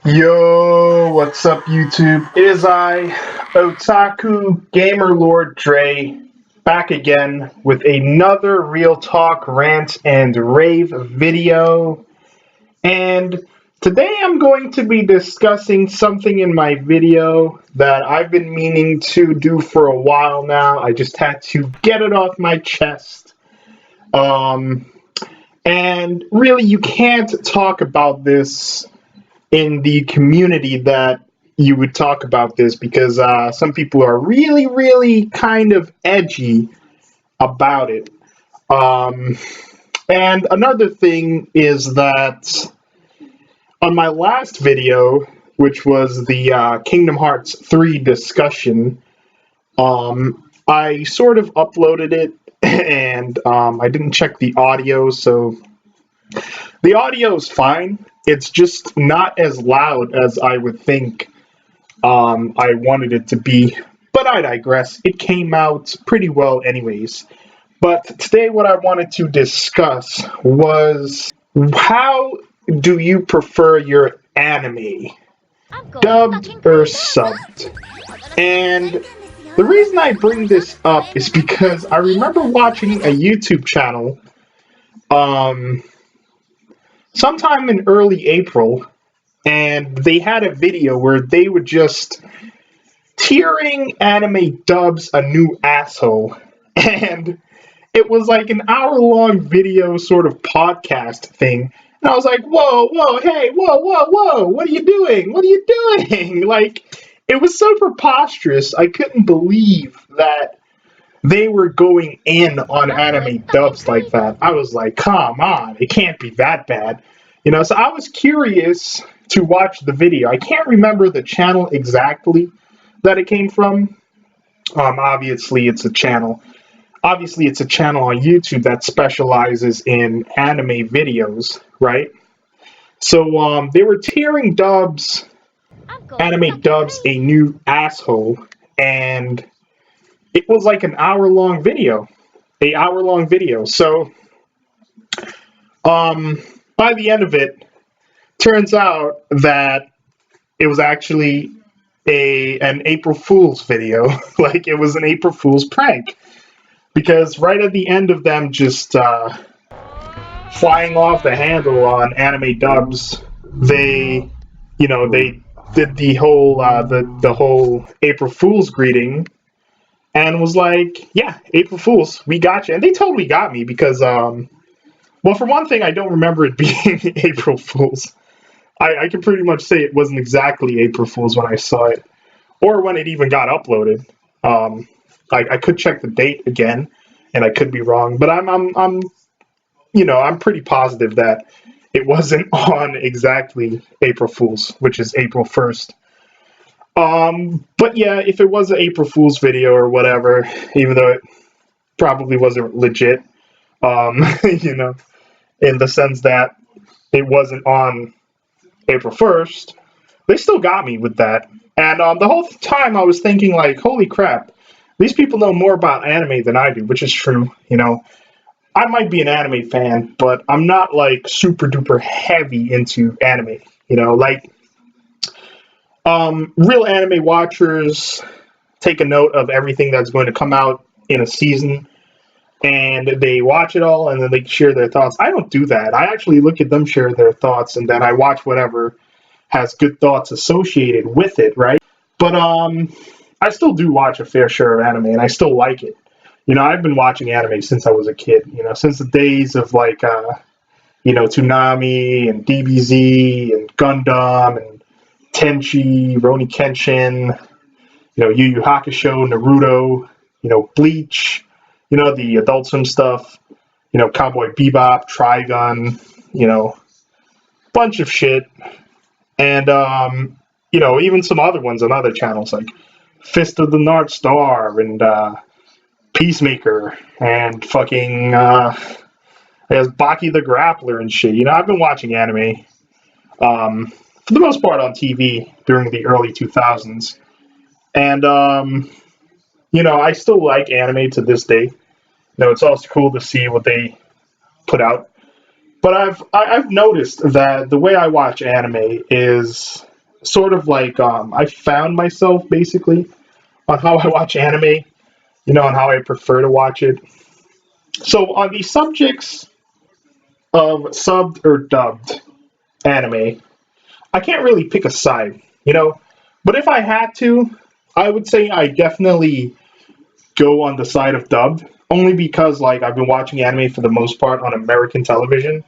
Yo, what's up, YouTube? It is I, Otaku Gamer Lord Drei, back again with another Real Talk Rant and Rave video. And today I'm going to be discussing something in my video that I've been meaning to do for a while now. I just had to get it off my chest. Um, and really, you can't talk about this in the community that you would talk about this because some people are really kind of edgy about it. Um, and another thing is that on my last video, which was the Kingdom Hearts 3 discussion, I sort of uploaded it and I didn't check the audio, so the audio is fine. It's just not as loud as I would think I wanted it to be. But I digress. It came out pretty well anyways. But today what I wanted to discuss was how do you prefer your anime? Dubbed or subbed? And the reason I bring this up is because I remember watching a YouTube channel um, sometime in early April, and they had a video where they would just tearing anime dubs a new asshole. And it was like an hour-long video sort of podcast thing. And I was like, whoa, hey, whoa, what are you doing? What are you doing? Like, it was so preposterous. I couldn't believe that they were going in on anime dubs like that. I was like, come on, it can't be that bad. So I was curious to watch the video. I can't remember the channel exactly that it came from. Obviously, it's a channel. Obviously, it's a channel on YouTube that specializes in anime videos, right? So they were tearing dubs, anime dubs, a new asshole, and it was like an hour-long video. So by the end of it, turns out that it was actually an April Fool's video. Like, it was an April Fool's prank. Because right at the end of them just flying off the handle on anime dubs, they did the whole April Fool's greeting and was like, yeah, April Fools, we got you. And they totally got me because well, for one thing, I don't remember it being April Fools. I can pretty much say it wasn't exactly April Fools when I saw it, or when it even got uploaded. I could check the date again, and I could be wrong, but I'm pretty positive that it wasn't on exactly April Fools, which is April 1st. But yeah, if it was an April Fool's video or whatever, even though it probably wasn't legit, you know, in the sense that it wasn't on April 1st, they still got me with that. And the whole time I was thinking, like, holy crap, these people know more about anime than I do, which is true. I might be an anime fan, but I'm not like super duper heavy into anime. Like real anime watchers take a note of everything that's going to come out in a season and they watch it all and then they share their thoughts. I don't do that. I actually look at them share their thoughts and then I watch whatever has good thoughts associated with it, right? But I still do watch a fair share of anime and I still like it. I've been watching anime since I was a kid, since the days of like Toonami and DBZ and Gundam and Tenchi, Roni Kenshin, Yu Yu Hakusho, Naruto, Bleach, the Adult Swim stuff, Cowboy Bebop, Trigun, bunch of shit. And, even some other ones on other channels like Fist of the North Star and Peacemaker and fucking, I guess, Baki the Grappler and shit. I've been watching anime for the most part on TV during the early 2000s. And, I still like anime to this day. It's also cool to see what they put out. But I've noticed that the way I watch anime is sort of like I found myself basically on how I watch anime, and how I prefer to watch it. So on the subjects of subbed or dubbed anime, I can't really pick a side. But if I had to, I would say I definitely go on the side of dubbed, only because like I've been watching anime for the most part on American television,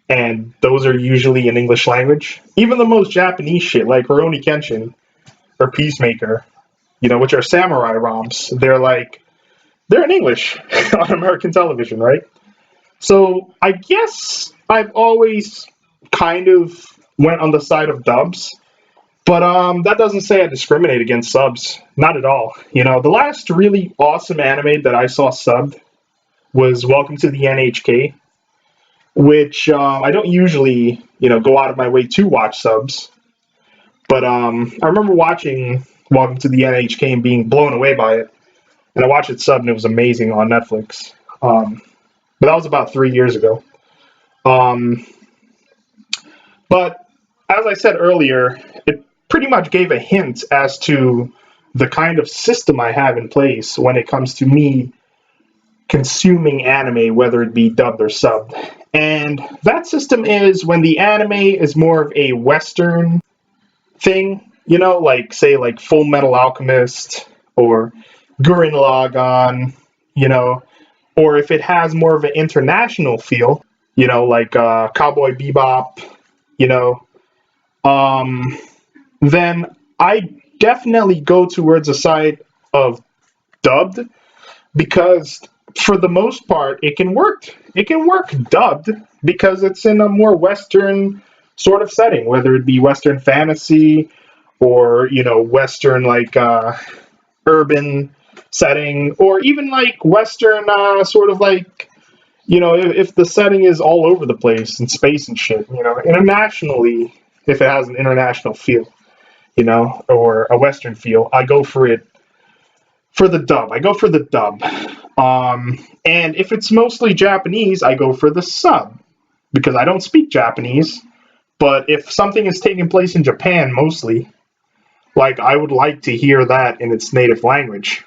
and those are usually in English language. Even the most Japanese shit, like Rurouni Kenshin or Peacemaker, which are samurai romps, they're in English on American television, right? So I guess I've always kind of went on the side of dubs, but that doesn't say I discriminate against subs. Not at all. The last really awesome anime that I saw subbed was Welcome to the NHK, which I don't usually, go out of my way to watch subs. But I remember watching Welcome to the NHK and being blown away by it. And I watched it subbed and it was amazing on Netflix. But that was about 3 years ago. Um, but as I said earlier, it pretty much gave a hint as to the kind of system I have in place when it comes to me consuming anime, whether it be dubbed or subbed. And that system is when the anime is more of a Western thing, like say like Full Metal Alchemist or Gurren Lagann, you know, or if it has more of an international feel, like Cowboy Bebop, you know, um, then I definitely go towards the side of dubbed because for the most part it can work. It can work dubbed because it's in a more Western sort of setting, whether it be Western fantasy or Western like urban setting, or even like Western sort of like if the setting is all over the place in space and shit, internationally, if it has an international feel, or a Western feel, I go for it for the dub. I go for the dub. And if it's mostly Japanese, I go for the sub because I don't speak Japanese. But if something is taking place in Japan mostly, like I would like to hear that in its native language.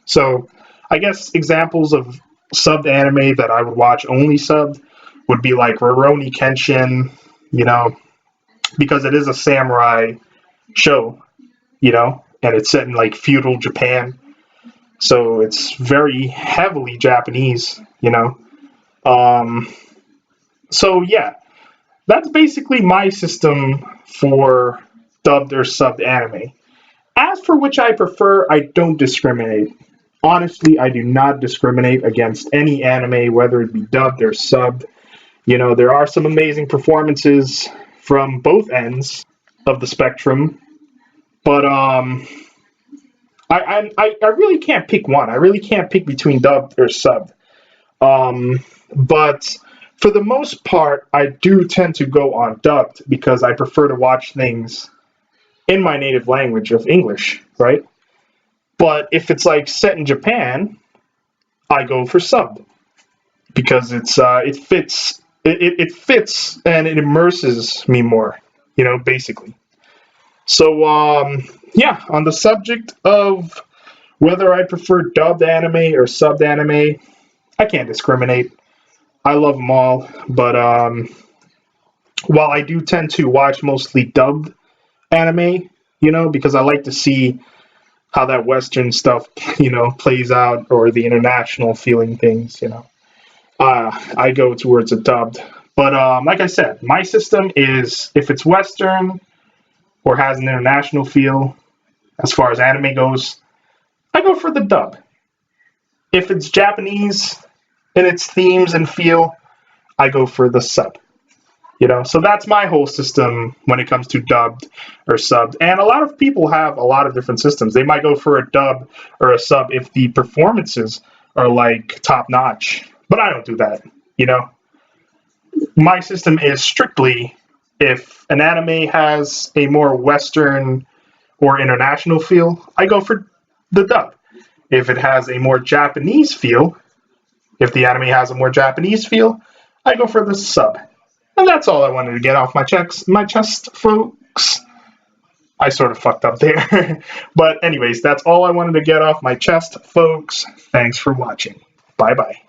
So I guess examples of subbed anime that I would watch only subbed would be like Rurouni Kenshin, you know, because it is a samurai show, and it's set in like feudal Japan. So it's very heavily Japanese. Um, so yeah, that's basically my system for dubbed or subbed anime. As for which I prefer, I don't discriminate. Honestly, I do not discriminate against any anime, whether it be dubbed or subbed. There are some amazing performances from both ends of the spectrum, but I really can't pick one. I really can't pick between dubbed or subbed. But for the most part, I do tend to go on dubbed because I prefer to watch things in my native language of English, right? But if it's like set in Japan, I go for subbed because it fits and it immerses me more, basically. So yeah, on the subject of whether I prefer dubbed anime or subbed anime, I can't discriminate. I love them all, but while I do tend to watch mostly dubbed anime, because I like to see how that Western stuff, plays out, or the international feeling things. I go towards a dubbed. But like I said, my system is if it's Western or has an international feel, as far as anime goes, I go for the dub. If it's Japanese in its themes and feel, I go for the sub. So that's my whole system when it comes to dubbed or subbed. And a lot of people have a lot of different systems. They might go for a dub or a sub if the performances are like top notch. But I don't do that. You know, my system is strictly if an anime has a more Western or international feel, I go for the dub. If it has a more Japanese feel, if the anime has a more Japanese feel, I go for the sub. And that's all I wanted to get off my chest, folks. I sort of fucked up there. But anyways, that's all I wanted to get off my chest, folks. Thanks for watching. Bye-bye.